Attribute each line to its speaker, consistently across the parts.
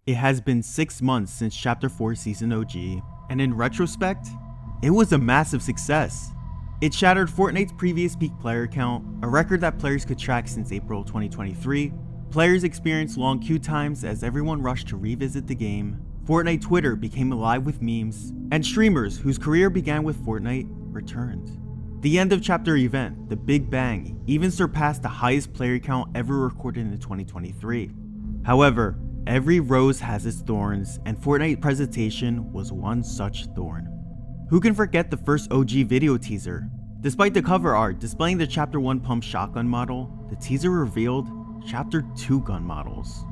Speaker 1: It has been 6 months since Chapter 4 Season OG, and in retrospect, it was a massive success. It shattered Fortnite's previous peak player count, a record that players could track since April 2023. Players experienced long queue times as everyone rushed to revisit the game. Fortnite Twitter became alive with memes, and streamers whose career began with Fortnite returned. The end of chapter event, the Big Bang, even surpassed the highest player count ever recorded in 2023. However, every rose has its thorns, and Fortnite presentation was one such thorn. Who can forget the first OG video teaser? Despite the cover art displaying the Chapter 1 pump shotgun model, the teaser revealed Chapter 2 gun models.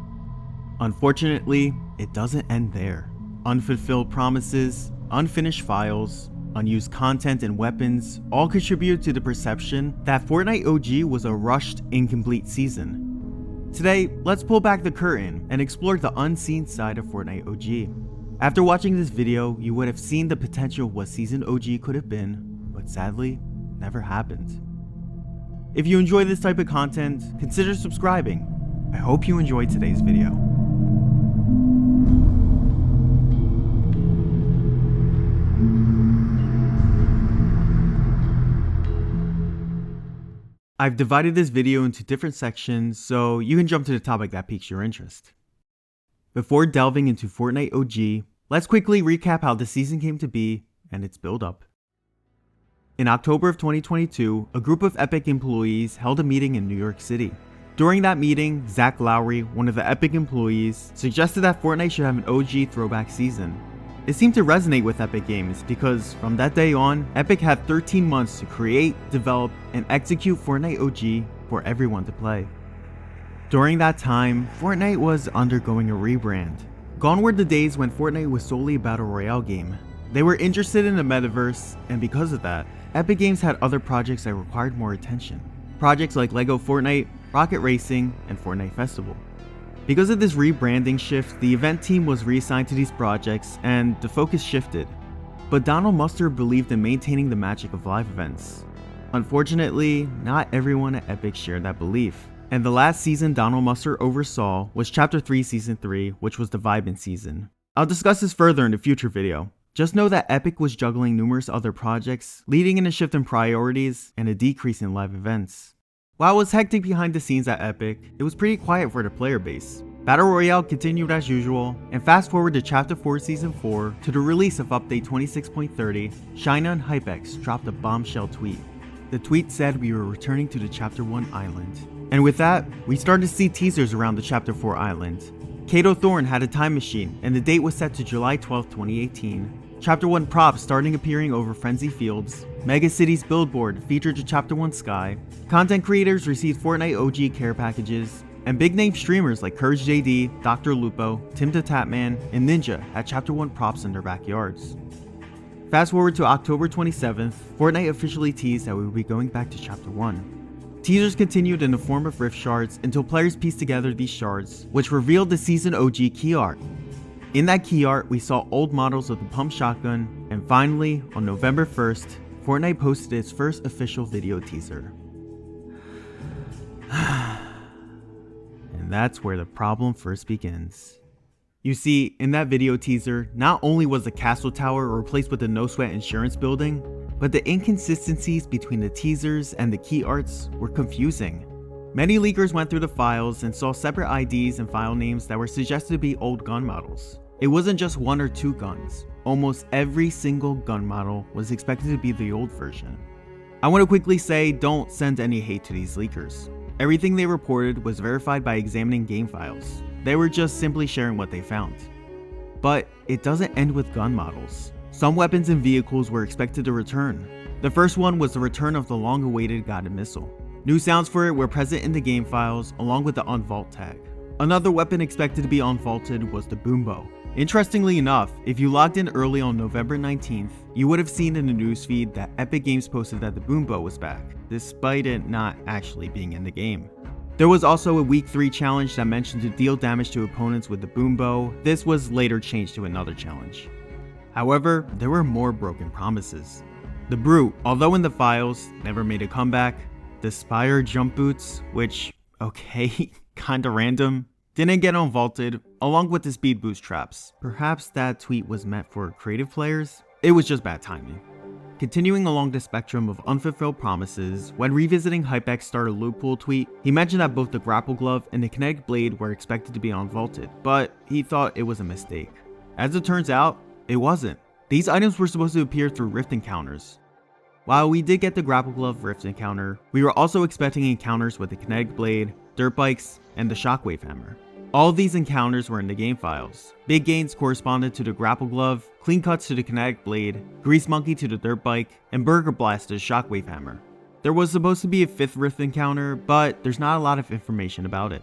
Speaker 1: Unfortunately, it doesn't end there. Unfulfilled promises, unfinished files, unused content and weapons all contribute to the perception that Fortnite OG was a rushed, incomplete season. Today, let's pull back the curtain and explore the unseen side of Fortnite OG. After watching this video, you would have seen the potential of what Season OG could have been, but sadly, never happened. If you enjoy this type of content, consider subscribing. I hope you enjoyed today's video. I've divided this video into different sections so you can jump to the topic that piques your interest. Before delving into Fortnite OG, let's quickly recap how the season came to be and its build up. In October of 2022, a group of Epic employees held a meeting in New York City. During that meeting, Zach Lowry, one of the Epic employees, suggested that Fortnite should have an OG throwback season. It seemed to resonate with Epic Games because from that day on, Epic had 13 months to create, develop, and execute Fortnite OG for everyone to play. During that time, Fortnite was undergoing a rebrand. Gone were the days when Fortnite was solely a battle royale game. They were interested in the metaverse, and because of that, Epic Games had other projects that required more attention. Projects like LEGO Fortnite, Rocket Racing, and Fortnite Festival. Because of this rebranding shift, the event team was reassigned to these projects and the focus shifted. But Donald Mustard believed in maintaining the magic of live events. Unfortunately, not everyone at Epic shared that belief. And the last season Donald Mustard oversaw was Chapter 3 Season 3, which was the Vibin season. I'll discuss this further in a future video. Just know that Epic was juggling numerous other projects, leading in a shift in priorities and a decrease in live events. While it was hectic behind the scenes at Epic, it was pretty quiet for the player base. Battle Royale continued as usual, and fast forward to Chapter 4 Season 4 to the release of Update 26.30, China and HypeX dropped a bombshell tweet. The tweet said we were returning to the Chapter 1 island. And with that, we started to see teasers around the Chapter 4 island. Kato Thorn had a time machine, and the date was set to July 12, 2018. Chapter 1 props starting appearing over Frenzy Fields, Mega City's billboard featured the Chapter 1 sky, content creators received Fortnite OG care packages, and big name streamers like Courage JD, Dr. Lupo, Tim the Tatman, and Ninja had Chapter 1 props in their backyards. Fast forward to October 27th, Fortnite officially teased that we would be going back to Chapter 1. Teasers continued in the form of rift shards until players pieced together these shards, which revealed the Season OG key art. In that key art, we saw old models of the pump shotgun, and finally, on November 1st, Fortnite posted its first official video teaser. And that's where the problem first begins. You see, in that video teaser, not only was the castle tower replaced with the No Sweat insurance building, but the inconsistencies between the teasers and the key arts were confusing. Many leakers went through the files and saw separate IDs and file names that were suggested to be old gun models. It wasn't just one or two guns. Almost every single gun model was expected to be the old version. I want to quickly say, don't send any hate to these leakers. Everything they reported was verified by examining game files. They were just simply sharing what they found. But it doesn't end with gun models. Some weapons and vehicles were expected to return. The first one was the return of the long-awaited guided missile. New sounds for it were present in the game files along with the unvault tag. Another weapon expected to be unvaulted was the boombow. Interestingly enough, if you logged in early on November 19th, you would have seen in the newsfeed that Epic Games posted that the boombow was back, despite it not actually being in the game. There was also a Week 3 challenge that mentioned to deal damage to opponents with the boombow. This was later changed to another challenge. However, there were more broken promises. The Brute, although in the files, never made a comeback. The Spire jump boots, which, okay, kinda random. didn't get unvaulted, along with the speed boost traps. Perhaps that tweet was meant for creative players? It was just bad timing. Continuing along the spectrum of unfulfilled promises, when revisiting Hypex starter Loophole tweet, he mentioned that both the grapple glove and the kinetic blade were expected to be unvaulted, but he thought it was a mistake. As it turns out, it wasn't. These items were supposed to appear through rift encounters. While we did get the grapple glove rift encounter, we were also expecting encounters with the kinetic blade, dirt bikes, and the shockwave hammer. All of these encounters were in the game files. Big gains corresponded to the grapple glove, clean cuts to the kinetic blade, grease monkey to the dirt bike, and burger blast to the shockwave hammer. There was supposed to be a 5th rift encounter, but there's not a lot of information about it.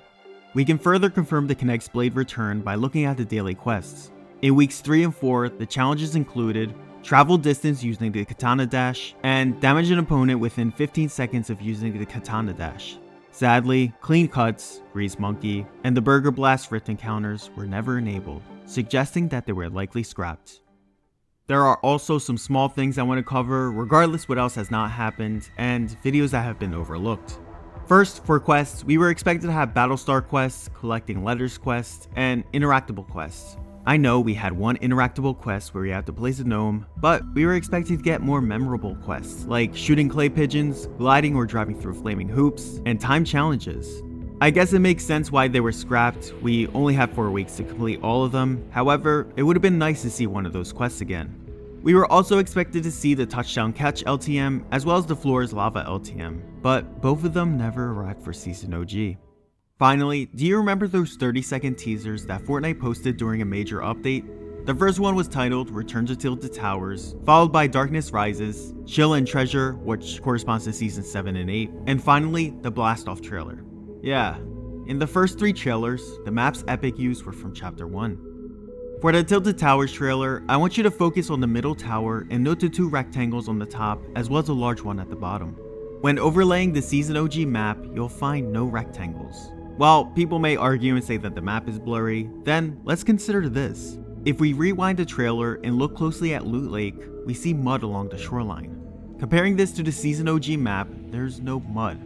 Speaker 1: We can further confirm the kinetic blade return by looking at the daily quests. In weeks 3 and 4, the challenges included travel distance using the katana dash, and damage an opponent within 15 seconds of using the katana dash. Sadly, clean cuts, grease monkey, and the burger blast rift encounters were never enabled, suggesting that they were likely scrapped. There are also some small things I want to cover regardless what else has not happened, and videos that have been overlooked. First, for quests, we were expected to have Battlestar quests, collecting letters quests, and interactable quests. I know we had one interactable quest where we had to place a gnome, but we were expecting to get more memorable quests, like shooting clay pigeons, gliding or driving through flaming hoops, and time challenges. I guess it makes sense why they were scrapped. We only have 4 weeks to complete all of them. However, it would have been nice to see one of those quests again. We were also expected to see the touchdown catch LTM, as well as the floors lava LTM, but both of them never arrived for Season OG. Finally, do you remember those 30-second teasers that Fortnite posted during a major update? The first one was titled Return to Tilted Towers, followed by Darkness Rises, Chill and Treasure, which corresponds to Season 7 and 8, and finally, the Blast Off trailer. Yeah, in the first 3 trailers, the maps Epic used were from Chapter 1. For the Tilted Towers trailer, I want you to focus on the middle tower and note the 2 rectangles on the top, as well as a large one at the bottom. When overlaying the Season OG map, you'll find no rectangles. While people may argue and say that the map is blurry, then let's consider this. If we rewind the trailer and look closely at Loot Lake, we see mud along the shoreline. Comparing this to the Season OG map, there's no mud.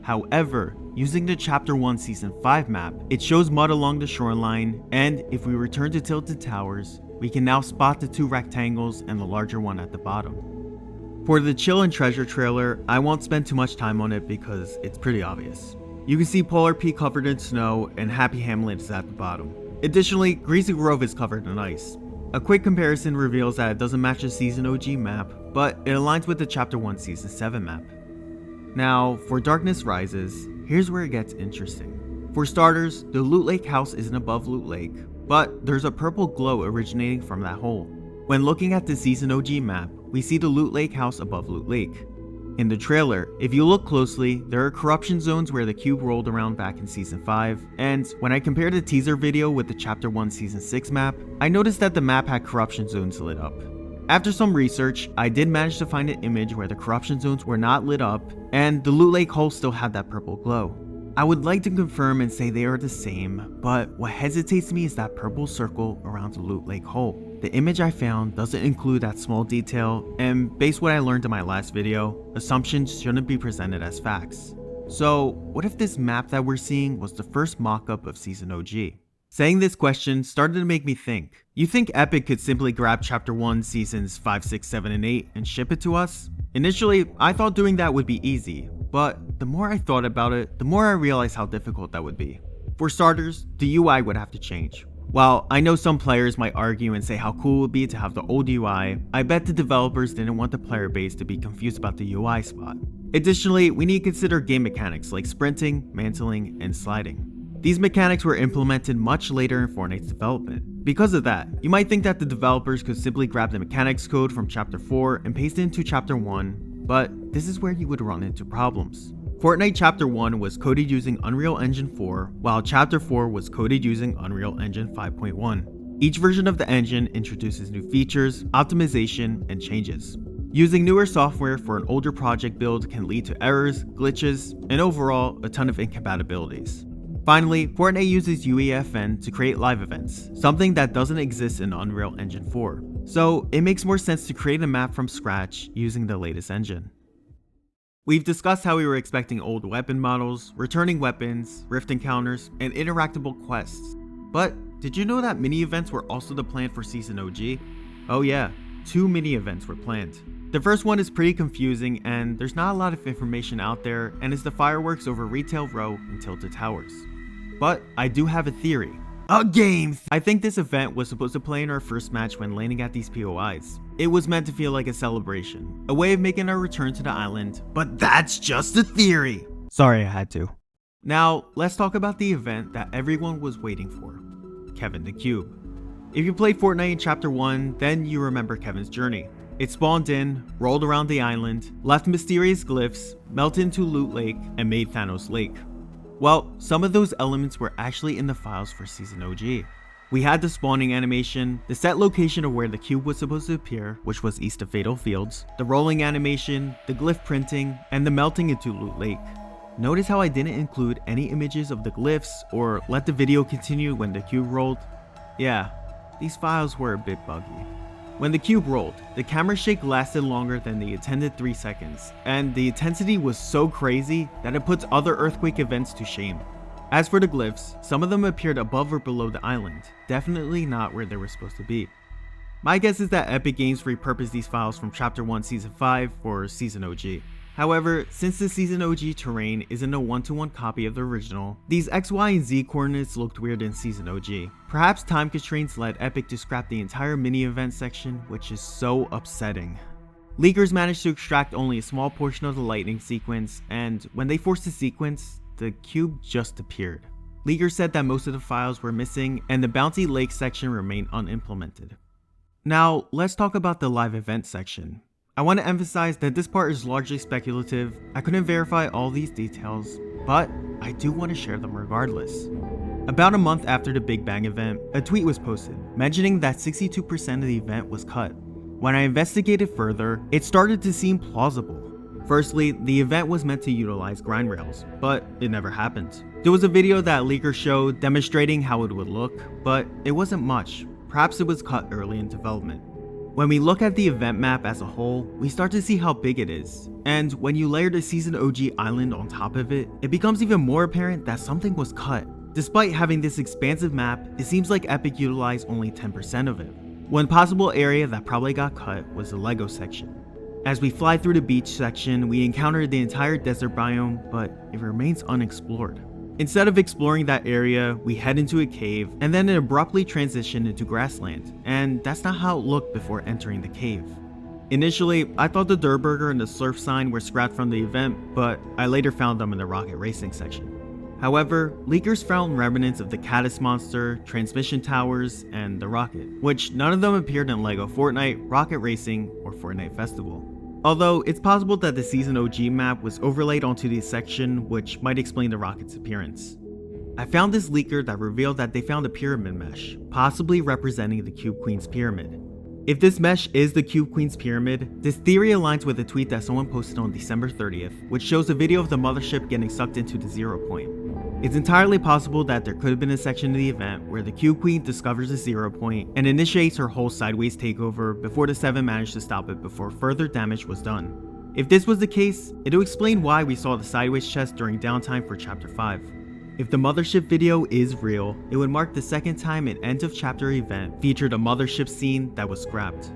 Speaker 1: However, using the Chapter 1 Season 5 map, it shows mud along the shoreline, and if we return to Tilted Towers, we can now spot the 2 rectangles and the larger one at the bottom. For the Chill and Treasure trailer, I won't spend too much time on it because it's pretty obvious. You can see Polar Peak covered in snow and Happy Hamlet is at the bottom. Additionally, Greasy Grove is covered in ice. A quick comparison reveals that it doesn't match the Season OG map, but it aligns with the Chapter 1 Season 7 map. Now, for Darkness Rises, here's where it gets interesting. For starters, the Loot Lake house isn't above Loot Lake, but there's a purple glow originating from that hole. When looking at the Season OG map, we see the Loot Lake house above Loot Lake. In the trailer, if you look closely, there are corruption zones where the cube rolled around back in Season 5, and when I compared the teaser video with the Chapter 1 Season 6 map, I noticed that the map had corruption zones lit up. After some research, I did manage to find an image where the corruption zones were not lit up, and the Loot Lake hole still had that purple glow. I would like to confirm and say they are the same, but what hesitates me is that purple circle around the Loot Lake hole. The image I found doesn't include that small detail, and based on what I learned in my last video, assumptions shouldn't be presented as facts. So, what if this map that we're seeing was the first mock-up of Season OG? Saying this question started to make me think. You think Epic could simply grab Chapter 1 Seasons 5, 6, 7, and 8 and ship it to us? Initially, I thought doing that would be easy, but the more I thought about it, the more I realized how difficult that would be. For starters, the UI would have to change. While I know some players might argue and say how cool it would be to have the old UI, I bet the developers didn't want the player base to be confused about the UI spot. Additionally, we need to consider game mechanics like sprinting, mantling, and sliding. These mechanics were implemented much later in Fortnite's development. Because of that, you might think that the developers could simply grab the mechanics code from Chapter 4 and paste it into Chapter 1, but this is where you would run into problems. Fortnite Chapter 1 was coded using Unreal Engine 4, while Chapter 4 was coded using Unreal Engine 5.1. Each version of the engine introduces new features, optimization, and changes. Using newer software for an older project build can lead to errors, glitches, and overall, a ton of incompatibilities. Finally, Fortnite uses UEFN to create live events, something that doesn't exist in Unreal Engine 4. So, it makes more sense to create a map from scratch using the latest engine. We've discussed how we were expecting old weapon models, returning weapons, rift encounters, and interactable quests. But did you know that mini-events were also the plan for Season OG? Oh yeah, 2 mini-events were planned. The first one is pretty confusing and there's not a lot of information out there, and is the fireworks over Retail Row and Tilted Towers. But I do have a theory. A game! I think this event was supposed to play in our first match when landing at these POIs. It was meant to feel like a celebration, a way of making our return to the island, but that's just a theory! Sorry I had to. Now, let's talk about the event that everyone was waiting for. Kevin the Cube. If you played Fortnite in Chapter 1, then you remember Kevin's journey. It spawned in, rolled around the island, left mysterious glyphs, melted into Loot Lake, and made Thanos Lake. Well, some of those elements were actually in the files for Season OG. We had the spawning animation, the set location of where the cube was supposed to appear, which was east of Fatal Fields, the rolling animation, the glyph printing, and the melting into Loot Lake. Notice how I didn't include any images of the glyphs or let the video continue when the cube rolled? Yeah, these files were a bit buggy. When the cube rolled, the camera shake lasted longer than the intended 3 seconds, and the intensity was so crazy that it puts other earthquake events to shame. As for the glyphs, some of them appeared above or below the island, definitely not where they were supposed to be. My guess is that Epic Games repurposed these files from Chapter 1 Season 5 for Season OG. However, since the Season OG terrain isn't a one-to-one copy of the original, these X, Y, and Z coordinates looked weird in Season OG. Perhaps time constraints led Epic to scrap the entire mini-event section, which is so upsetting. Leakers managed to extract only a small portion of the lightning sequence, and when they forced the sequence, the cube just appeared. Leakers said that most of the files were missing, and the Bounty Lake section remained unimplemented. Now, let's talk about the live event section. I want to emphasize that this part is largely speculative. I couldn't verify all these details, but I do want to share them regardless. About a month after the Big Bang event, a tweet was posted mentioning that 62% of the event was cut. When I investigated further, it started to seem plausible. Firstly, the event was meant to utilize grind rails, but it never happened. There was a video that Leaker showed demonstrating how it would look, but it wasn't much. Perhaps it was cut early in development. When we look at the event map as a whole, we start to see how big it is. And when you layer the Season OG island on top of it, it becomes even more apparent that something was cut. Despite having this expansive map, it seems like Epic utilized only 10% of it. One possible area that probably got cut was the Lego section. As we fly through the beach section, we encounter the entire desert biome, but it remains unexplored. Instead of exploring that area, we head into a cave, and then it abruptly transitioned into grassland, and that's not how it looked before entering the cave. Initially, I thought the Durburger and the Slurf sign were scrapped from the event, but I later found them in the rocket racing section. However, leakers found remnants of the Caddis monster, transmission towers, and the rocket, which none of them appeared in LEGO Fortnite, Rocket Racing, or Fortnite Festival. Although, it's possible that the Season OG map was overlaid onto this section, which might explain the rocket's appearance. I found this leaker that revealed that they found a pyramid mesh, possibly representing the Cube Queen's pyramid. If this mesh is the Cube Queen's pyramid, this theory aligns with a tweet that someone posted on December 30th, which shows a video of the mothership getting sucked into the 0 point. It's entirely possible that there could have been a section of the event where the Cube Queen discovers the 0 point and initiates her whole sideways takeover before the 7 managed to stop it before further damage was done. If this was the case, it'll explain why we saw the sideways chest during downtime for Chapter 5. If the mothership video is real, it would mark the second time an end of chapter event featured a mothership scene that was scrapped.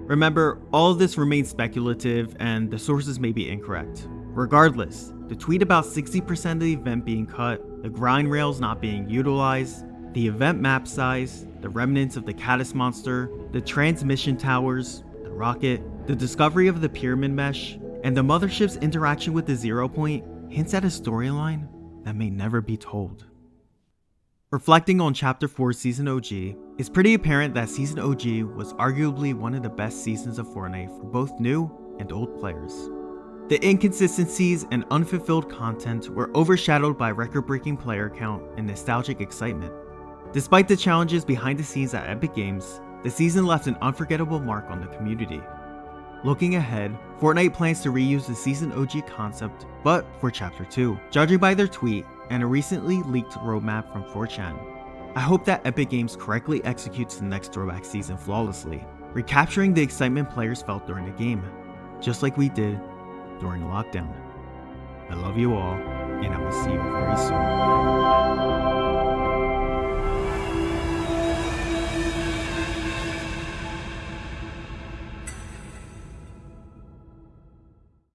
Speaker 1: Remember, all of this remains speculative and the sources may be incorrect. Regardless, the tweet about 60% of the event being cut, the grind rails not being utilized, the event map size, the remnants of the Caddis monster, the transmission towers, the rocket, the discovery of the pyramid mesh, and the mothership's interaction with the 0 point hints at a storyline that may never be told. Reflecting on Chapter 4 Season OG, it's pretty apparent that Season OG was arguably one of the best seasons of Fortnite for both new and old players. The inconsistencies and unfulfilled content were overshadowed by record-breaking player count and nostalgic excitement. Despite the challenges behind the scenes at Epic Games, the season left an unforgettable mark on the community. Looking ahead, Fortnite plans to reuse the Season OG concept, but for Chapter 2, judging by their tweet and a recently leaked roadmap from 4chan. I hope that Epic Games correctly executes the next throwback season flawlessly, recapturing the excitement players felt during the game, just like we did during lockdown. I love you all, and I will see you very soon.